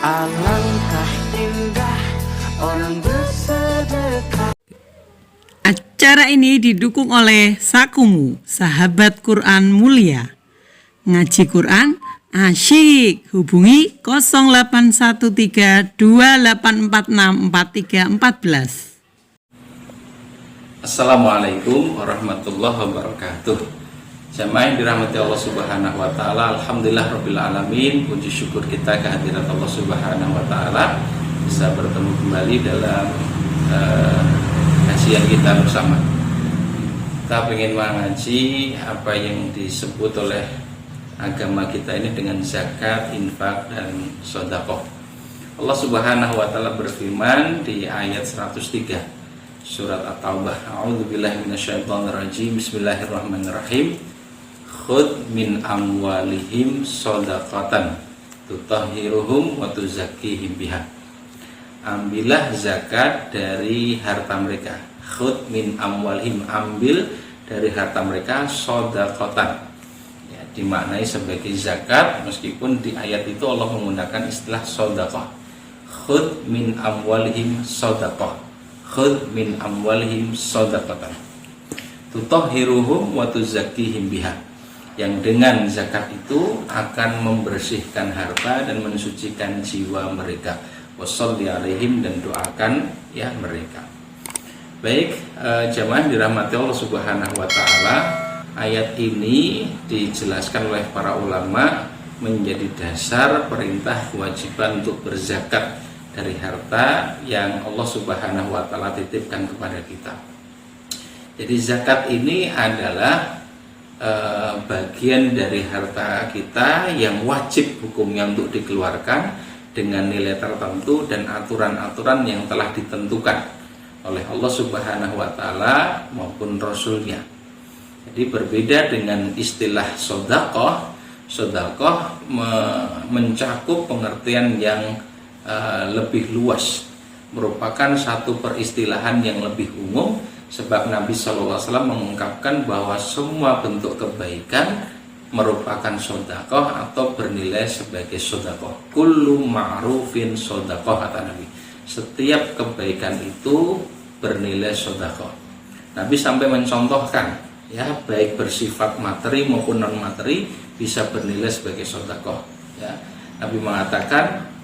Alangkah indah orang bersedekah. Acara ini didukung oleh Sakumu, Sahabat Quran Mulia. Ngaji Quran asyik. Hubungi 081328464314. Assalamualaikum warahmatullahi wabarakatuh. Jamaah yang dirahmati Allah Subhanahu wa taala, alhamdulillah rabbil alamin. Puji syukur kita kehadirat Allah Subhanahu wa taala bisa bertemu kembali dalam kajian kita bersama. Kita ingin mengaji apa yang disebut oleh agama kita ini dengan zakat, infak, dan sedekah. Allah Subhanahu wa taala berfirman di ayat 103 surat At-Taubah. A'udzubillahi minasyaitonirrajim. Bismillahirrahmanirrahim. Khudh min amwalihim shadaqatan tutahhiruhum wa tuzakkihim biha. Ambillah zakat dari harta mereka. Khudh min amwalihim, ambil dari harta mereka, shadaqatan, ya, dimaknai sebagai zakat, meskipun di ayat itu Allah menggunakan istilah shadaqah. Khudh min amwalihim shadaqah. Khudh min amwalihim shadaqatan tutahhiruhum wa tuzakkihim biha. Yang dengan zakat itu akan membersihkan harta dan mensucikan jiwa mereka. Washolli alaihim, dan doakan ya mereka. Baik, jamaah dirahmati Allah Subhanahu wa taala, ayat ini dijelaskan oleh para ulama menjadi dasar perintah kewajiban untuk berzakat dari harta yang Allah Subhanahu wa taala titipkan kepada kita. Jadi zakat ini adalah bagian dari harta kita yang wajib hukumnya untuk dikeluarkan dengan nilai tertentu dan aturan-aturan yang telah ditentukan oleh Allah Subhanahu wa taala maupun Rasulnya. Jadi berbeda dengan istilah sedekah. Sedekah mencakup pengertian yang lebih luas, merupakan satu peristilahan yang lebih umum. Sebab Nabi SAW mengungkapkan bahwa semua bentuk kebaikan merupakan sedekah atau bernilai sebagai sedekah. Kullu ma'rufin sedekah, kata Nabi. Setiap kebaikan itu bernilai sedekah. Nabi sampai mencontohkan, ya, baik bersifat materi maupun non materi bisa bernilai sebagai sedekah. Ya. Nabi mengatakan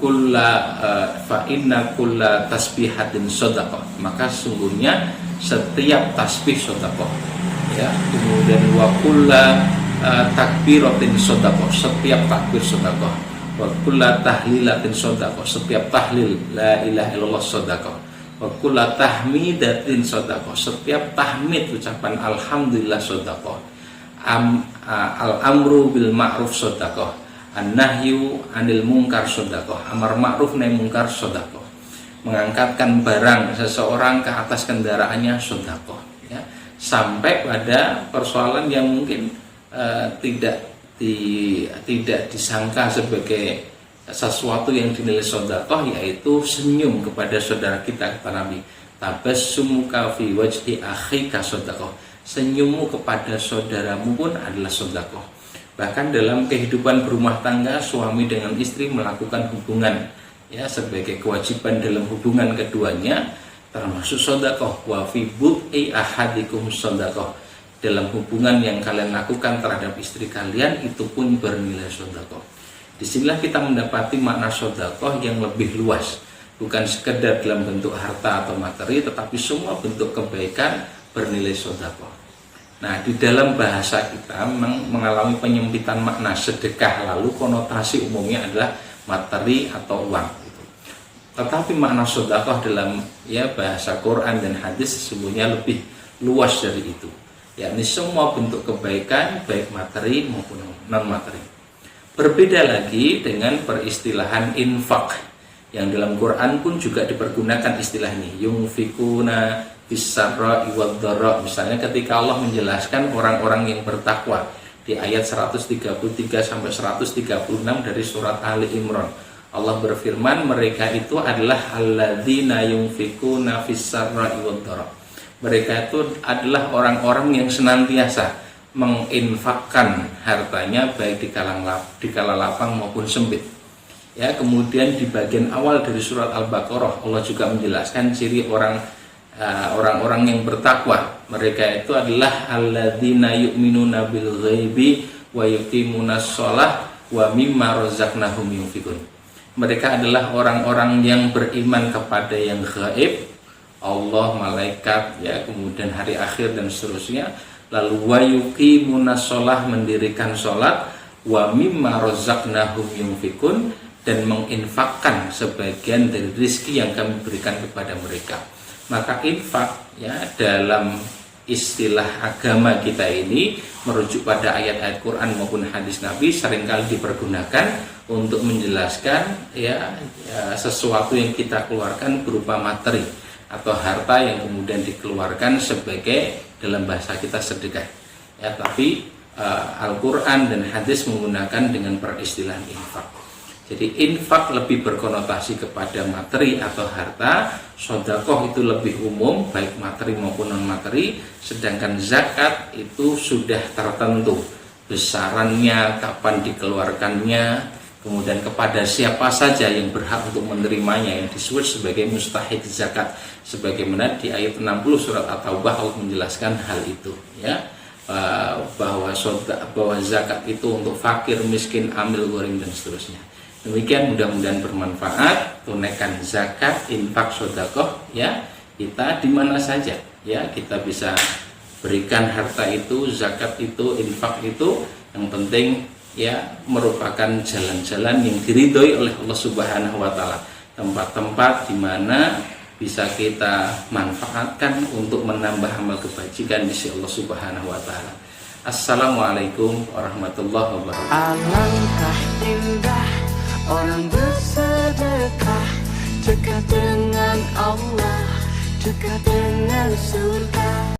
fa inna kulla tasbihatin sedekah, maka sungguhnya setiap tasbih sedekah. Ya, kemudian wa kulla takbiratin sedekah, setiap takbir sedekah. Wa kulla tahlilatin sedekah, setiap tahlil la ilaha illallah sedekah. Wa kulla tahmidatin sedekah, setiap tahmid ucapan alhamdulillah sedekah. Al-amru bil ma'ruf sedekah. An-nahyu anil munkar sedekah, amar ma'ruf nahi munkar sedekah. Mengangkatkan barang seseorang ke atas kendaraannya sedekah, ya. Sampai pada persoalan yang mungkin tidak disangka sebagai sesuatu yang dinilai sedekah, yaitu senyum kepada saudara kita, kata Nabi. Tabassumuka fi wajhi akhika sedekah. Senyummu kepada saudaramu pun adalah sedekah. Bahkan dalam kehidupan berumah tangga, suami dengan istri melakukan hubungan, ya, sebagai kewajiban dalam hubungan keduanya, termasuk sedekah. Wa fi bud'i ahadikum sedekah. Dalam hubungan yang kalian lakukan terhadap istri kalian, itu pun bernilai sedekah. Disinilah kita mendapati makna sedekah yang lebih luas, bukan sekedar dalam bentuk harta atau materi, tetapi semua bentuk kebaikan bernilai sedekah. Nah, di dalam bahasa kita mengalami penyempitan makna sedekah, lalu konotasi umumnya adalah materi atau uang, gitu. Tetapi makna sedekah dalam, ya, bahasa Quran dan hadis sesungguhnya lebih luas dari itu, yakni semua bentuk kebaikan baik materi maupun non materi. Berbeda lagi dengan peristilahan infak, yang dalam Quran pun juga dipergunakan istilah ini, yunfikuna bisarra iwadharra. Misalnya ketika Allah menjelaskan orang-orang yang bertakwa di ayat 133 sampai 136 dari surat Ali Imran, Allah berfirman, mereka itu adalah alladzina yunfikuna fis-sarra'i wad-dharra. Mereka itu adalah orang-orang yang senantiasa menginfakkan hartanya baik di kala lapang maupun sempit. Ya, kemudian di bagian awal dari surat Al-Baqarah Allah juga menjelaskan ciri orang-orang yang bertakwa. Mereka itu adalah alladzina yu'minuna bil ghaibi wa yuqimunas shalah wa mimma razaqnahum yunfiqun. Mereka adalah orang-orang yang beriman kepada yang gaib, Allah, malaikat, ya, kemudian hari akhir dan seterusnya. Lalu wa yuqimunas shalah, mendirikan salat, wa mimma razaqnahum yunfiqun, dan menginfakkan sebagian dari rizki yang kami berikan kepada mereka. Maka infak, ya, dalam istilah agama kita ini merujuk pada ayat-ayat Quran maupun hadis Nabi seringkali dipergunakan untuk menjelaskan sesuatu yang kita keluarkan berupa materi atau harta yang kemudian dikeluarkan sebagai, dalam bahasa kita, sedekah. Ya, tapi Al-Quran dan hadis menggunakan dengan peristilahan infak. Jadi infak lebih berkonotasi kepada materi atau harta, sedekah itu lebih umum baik materi maupun non materi, sedangkan zakat itu sudah tertentu besarannya, kapan dikeluarkannya, kemudian kepada siapa saja yang berhak untuk menerimanya, yang disebut sebagai mustahik zakat, sebagaimana di ayat 60 surat At-Taubah Allah menjelaskan hal itu, ya, bahwa zakat itu untuk fakir, miskin, amil, gharim, dan seterusnya. Demikian, mudah-mudahan bermanfaat. Tunaikan zakat, infak, sedekah, ya, kita di mana saja, ya, kita bisa berikan harta itu, zakat itu, infak itu. Yang penting, ya, merupakan jalan-jalan yang diridhoi oleh Allah Subhanahu wa taala. Tempat-tempat di mana bisa kita manfaatkan untuk menambah amal kebajikan di sisi Allah Subhanahu wa taala. Assalamualaikum warahmatullahi wabarakatuh. Alangkah indah orang bersedekah, dekat dengan Allah, dekat dengan surga.